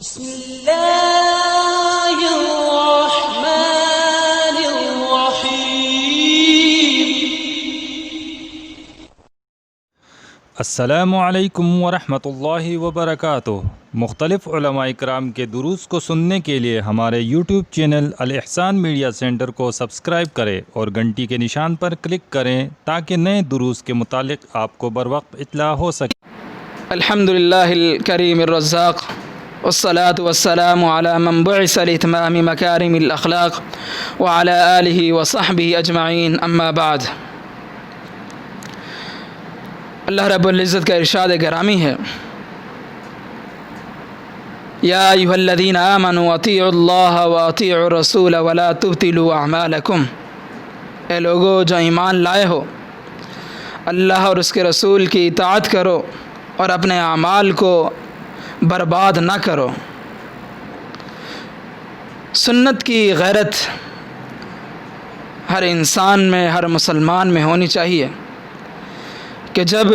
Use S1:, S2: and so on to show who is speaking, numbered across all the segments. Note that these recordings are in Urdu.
S1: بسم اللہ الرحمن الرحیم۔
S2: السلام علیکم ورحمۃ اللہ وبرکاتہ۔ مختلف علماء اکرام کے دروس کو سننے کے لیے ہمارے یوٹیوب چینل الاحسان میڈیا سینٹر کو سبسکرائب کریں اور گھنٹی کے نشان پر کلک کریں تاکہ نئے دروس کے متعلق آپ کو بروقت اطلاع ہو سکے۔
S3: الحمدللہ الکریم الرزاق والصلاة والسلام على من بعث لإتمام مكارم الأخلاق وعلى آله وصحبه أجمعين اما بعد۔ اللہ رب العزت کا ارشاد گرامی ہے، یا ایھا الذین آمنوا اطیعوا اللہ واطیعوا الرسول ولا تبطلوا اعمالکم۔ اے لوگو جو ایمان لائے ہو، اللہ اور اس کے رسول کی اطاعت کرو اور اپنے اعمال کو برباد نہ کرو۔ سنت کی غیرت ہر انسان میں، ہر مسلمان میں ہونی چاہیے کہ جب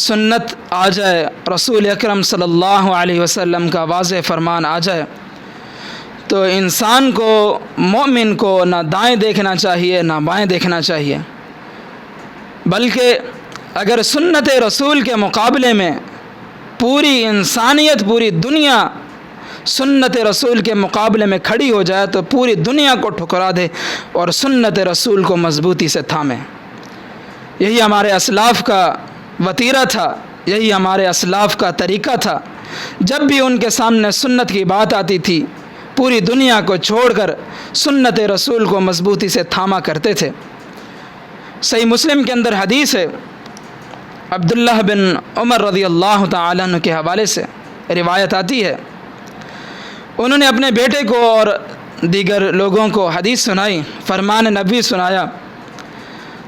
S3: سنت آ جائے، رسول اکرم صلی اللہ علیہ وسلم کا واضح فرمان آ جائے، تو انسان کو، مومن کو نہ دائیں دیکھنا چاہیے نہ بائیں دیکھنا چاہیے، بلکہ اگر سنت رسول کے مقابلے میں پوری انسانیت، پوری دنیا سنت رسول کے مقابلے میں کھڑی ہو جائے تو پوری دنیا کو ٹھکرا دے اور سنت رسول کو مضبوطی سے تھامے۔ یہی ہمارے اسلاف کا وتیرہ تھا، یہی ہمارے اسلاف کا طریقہ تھا۔ جب بھی ان کے سامنے سنت کی بات آتی تھی، پوری دنیا کو چھوڑ کر سنت رسول کو مضبوطی سے تھاما کرتے تھے۔ صحیح مسلم کے اندر حدیث ہے، عبداللہ بن عمر رضی اللہ تعالیٰ عنہ کے حوالے سے روایت آتی ہے، انہوں نے اپنے بیٹے کو اور دیگر لوگوں کو حدیث سنائی، فرمان نبی سنایا،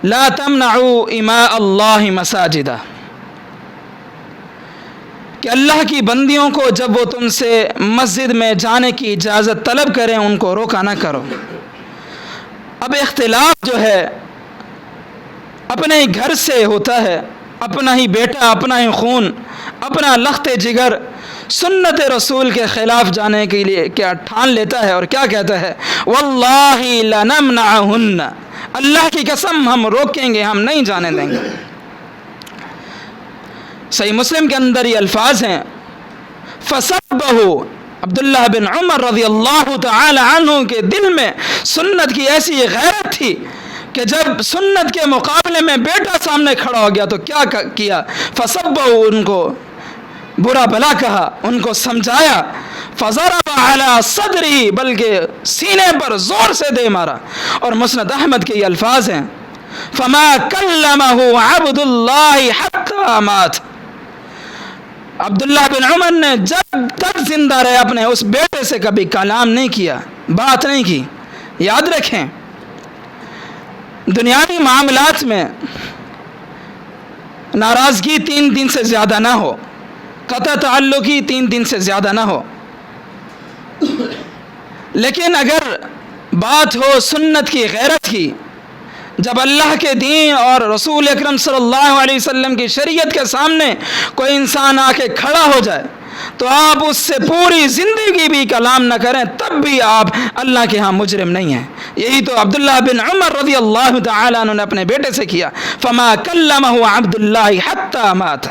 S3: لا تمنعوا اماء اللہ مساجدہ، کہ اللہ کی بندیوں کو جب وہ تم سے مسجد میں جانے کی اجازت طلب کریں ان کو روکا نہ کرو۔ اب اختلاف جو ہے اپنے ہی گھر سے ہوتا ہے، اپنا ہی بیٹا، اپنا ہی خون، اپنا لخت جگر سنت رسول کے خلاف جانے کے لیے کیا ٹھان لیتا ہے اور کیا کہتا ہے، واللہ لنمنعہن، اللہ کی قسم ہم روکیں گے، ہم نہیں جانے دیں گے۔ صحیح مسلم کے اندر یہ الفاظ ہیں، فسبہ، عبداللہ بن عمر رضی اللہ تعالی عنہ کے دل میں سنت کی ایسی غیرت تھی کہ جب سنت کے مقابلے میں بیٹا سامنے کھڑا ہو گیا تو کیا کیا، فسبہ، ان کو برا بلا کہا، ان کو سمجھایا، فضرب علی صدری، بلکہ سینے پر زور سے دے مارا۔ اور مسند احمد کے یہ الفاظ ہیں، فما کلمہ عبد اللہ حتی مات، عبداللہ بن عمر نے جب تک زندہ رہے اپنے اس بیٹے سے کبھی کلام نہیں کیا، بات نہیں کی۔ یاد رکھیں، دنیاوی معاملات میں ناراضگی 3 دن سے زیادہ نہ ہو، قطع تعلقی 3 دن سے زیادہ نہ ہو، لیکن اگر بات ہو سنت کی، غیرت کی، جب اللہ کے دین اور رسول اکرم صلی اللہ علیہ وسلم کی شریعت کے سامنے کوئی انسان آ کے کھڑا ہو جائے تو آپ اس سے پوری زندگی بھی کلام نہ کریں، تب بھی آپ اللہ کے ہاں مجرم نہیں ہیں۔ یہی تو عبداللہ بن عمر رضی اللہ تعالیٰ عنہ نے اپنے بیٹے سے کیا، فما کلمہ عبداللہ حتی مات۔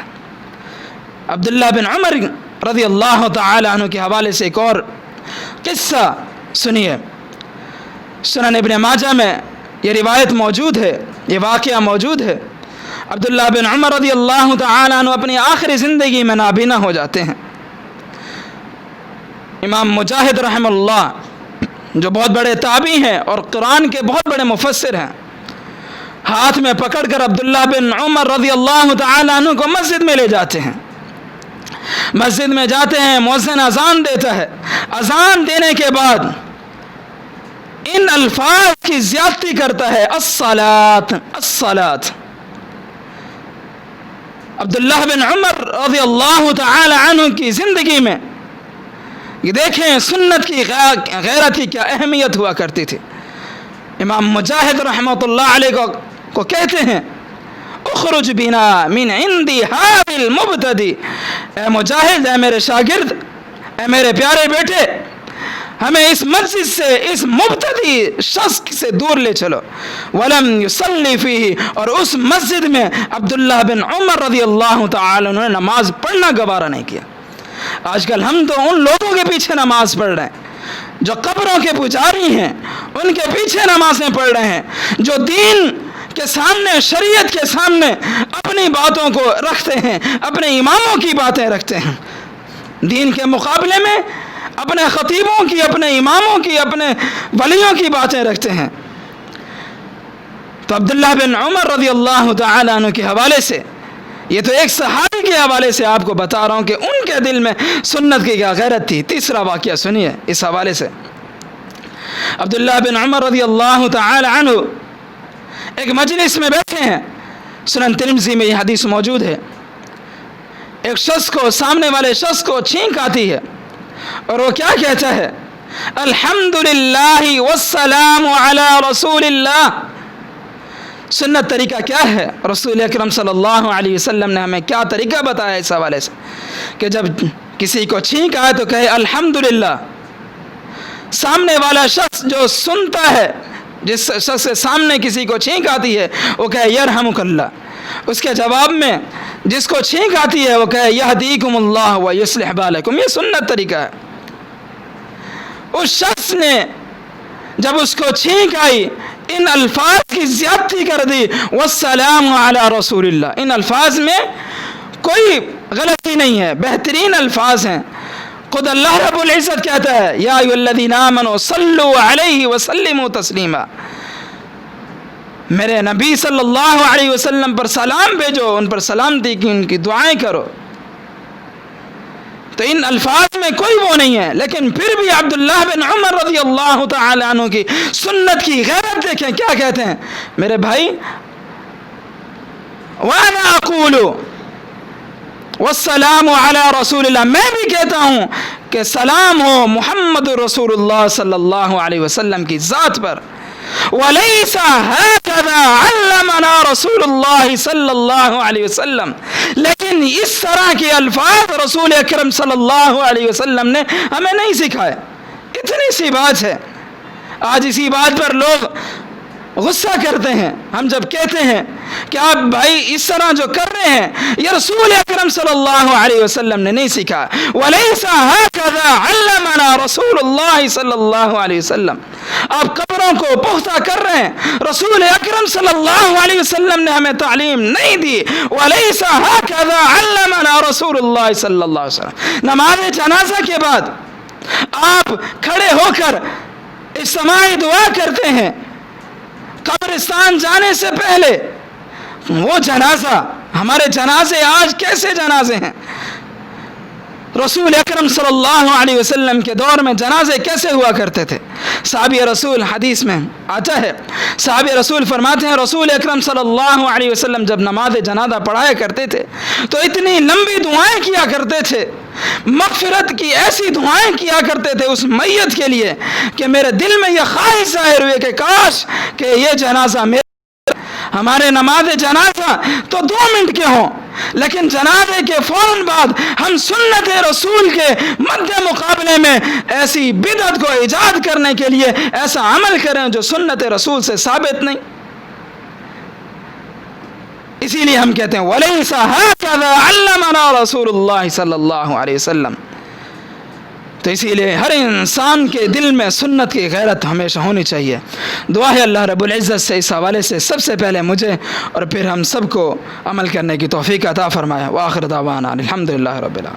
S3: عبداللہ بن عمر رضی اللہ تعالیٰ عنہ کے حوالے سے ایک اور قصہ سنیے، سنن ابن ماجہ میں یہ روایت موجود ہے، یہ واقعہ موجود ہے۔ عبداللہ بن عمر رضی اللہ تعالیٰ عنہ اپنی آخری زندگی میں نابینا ہو جاتے ہیں۔ امام مجاہد رحمہ اللہ، جو بہت بڑے تابعی ہیں اور قرآن کے بہت بڑے مفسر ہیں، ہاتھ میں پکڑ کر عبداللہ بن عمر رضی اللہ تعالیٰ عنہ کو مسجد میں لے جاتے ہیں۔ مسجد میں جاتے ہیں، مؤذن اذان دیتا ہے، اذان دینے کے بعد ان الفاظ کی زیادتی کرتا ہے، الصلاۃ الصلاۃ۔ عبداللہ بن عمر رضی اللہ تعالی عنہ کی زندگی میں یہ دیکھیں سنت کی غیرت کی کیا اہمیت ہوا کرتی تھی۔ امام مجاہد رحمۃ اللہ علیہ کو کہتے ہیں، اخرج بنا من عندی هذا المبتدی، اے مجاہد، اے میرے شاگرد، اے میرے پیارے بیٹے، ہمیں اس مسجد سے، اس مبتدی شخص سے دور لے چلو۔ وَلَمْ يُصَلِّ فِيهِ، اور اس مسجد میں عبداللہ بن عمر رضی اللہ تعالی عنہ نے نماز پڑھنا گوارا نہیں کیا۔ آج کل ہم تو ان لوگوں کے پیچھے نماز پڑھ رہے ہیں جو قبروں کے پجاری ہیں، ان کے پیچھے نمازیں پڑھ رہے ہیں، جو دین کے سامنے، شریعت کے سامنے اپنی باتوں کو رکھتے ہیں، اپنے اماموں کی باتیں رکھتے ہیں، دین کے مقابلے میں اپنے خطیبوں کی، اپنے اماموں کی، اپنے ولیوں کی باتیں رکھتے ہیں۔ تو عبداللہ بن عمر رضی اللہ تعالی عنہ کے حوالے سے، یہ تو ایک صحابی کے حوالے سے آپ کو بتا رہا ہوں کہ ان کے دل میں سنت کی کیا غیرت تھی۔ تیسرا واقعہ سنیے اس حوالے سے۔ عبداللہ بن عمر رضی اللہ تعالی عنہ ایک مجلس میں بیٹھے ہیں، سنن ترمذی میں یہ حدیث موجود ہے۔ ایک شخص کو، سامنے والے شخص کو چھینک آتی ہے اور وہ کیا کہتا ہے؟ الحمدللہ والسلام علی رسول اللہ۔ سنت طریقہ کیا ہے؟ رسول اکرم صلی اللہ علیہ وسلم نے ہمیں کیا طریقہ بتایا اس حوالے سے کہ جب کسی کو چھینک آئے تو کہے الحمدللہ۔ سامنے والا شخص جو سنتا ہے، جس شخص کے سامنے کسی کو چھینک آتی ہے، وہ کہے یرحمک اللہ۔ اس کے جواب میں جس کو چھینک آتی ہے وہ کہے یہدیکم اللہ ویصلح بالکم۔ یہ سنت طریقہ ہے۔ اس شخص نے جب اس کو چھینک آئی ان الفاظ کی زیادتی کر دی، والسلام علی رسول اللہ۔ ان الفاظ میں کوئی غلطی نہیں ہے، بہترین الفاظ ہیں۔ خود اللہ رب العزت کہتا ہے یا ایھا الذین آمنوا صلوا علیہ وسلموا تسلیما۔ میرے نبی صلی اللہ علیہ وسلم پر سلام بھیجو، ان پر سلامتی کی، ان کی دعائیں کرو۔ تو ان الفاظ میں کوئی وہ نہیں ہے، لیکن پھر بھی عبداللہ بن عمر رضی اللہ تعالی عنہ کی سنت کی غیرت دیکھیں، کیا کہتے ہیں؟ میرے بھائی، وَأَنَا أَقُولُ وَالسَّلَامُ عَلَى رَسُولِ اللَّهِ، میں بھی کہتا ہوں کہ سلام ہو محمد رسول اللہ صلی اللہ علیہ وسلم کی ذات پر۔ وَلَيْسَ هَكَذَا عَلَّمَنَا رسول اللہ صلی اللہ علیہ وسلم، لیکن اس طرح کے الفاظ رسول اکرم صلی اللہ علیہ وسلم نے ہمیں نہیں سکھائے۔ اتنی سی بات ہے۔ آج اسی بات پر لوگ غصہ کرتے ہیں ہم جب کہتے ہیں کہ آپ بھائی اس طرح جو کر رہے ہیں یہ رسول اکرم صلی اللہ علیہ وسلم نے نہیں سکھا۔ وَلَيْسَ هَكَذَا عَلَّمَنَا رسول اللہ صلی اللہ علیہ وسلم، آپ قبروں کو پختہ کر رہے ہیں، رسول اکرم صلی اللہ علیہ وسلم نے ہمیں تعلیم نہیں دی۔ وَلَيْسَ هَكَذَا عَلَّمَنَا رسول اللہ صلی اللہ علیہ وسلم۔ نماز جنازہ کے بعد آپ کھڑے ہو کر اجتماعی دعا کرتے ہیں، قبرستان جانے سے پہلے وہ جنازہ، ہمارے جنازے آج کیسے جنازے ہیں؟ رسول اکرم صلی اللہ علیہ وسلم کے دور میں جنازے کیسے ہوا کرتے تھے؟ صحابی رسول، حدیث میں آتا ہے، صحابی رسول فرماتے ہیں رسول اکرم صلی اللہ علیہ وسلم جب نماز جنازہ پڑھایا کرتے تھے تو اتنی لمبی دعائیں کیا کرتے تھے، مغفرت کی ایسی دعائیں کیا کرتے تھے اس میت کے لیے کہ میرے دل میں یہ خواہش ظاہر ہوئی کہ کاش کہ یہ جنازہ ہمارے نماز جنازہ تو 2 منٹ کے ہوں، لیکن جنازے کے فوراً بعد ہم سنت رسول کے مد مقابلے میں ایسی بدعت کو ایجاد کرنے کے لیے ایسا عمل کریں جو سنت رسول سے ثابت نہیں۔ اسی لیے ہم کہتے ہیں وَلَيْسَ هَكَذَا عَلَّمَنَا رسول اللہ صلی اللہ علیہ وسلم۔ تو اسی لیے ہر انسان کے دل میں سنت کی غیرت ہمیشہ ہونی چاہیے۔ دعا ہے اللہ رب العزت سے اس حوالے سے سب سے پہلے مجھے اور پھر ہم سب کو عمل کرنے کی توفیق عطا فرمائے۔ وآخر دعوانا الحمدللہ رب العالمین۔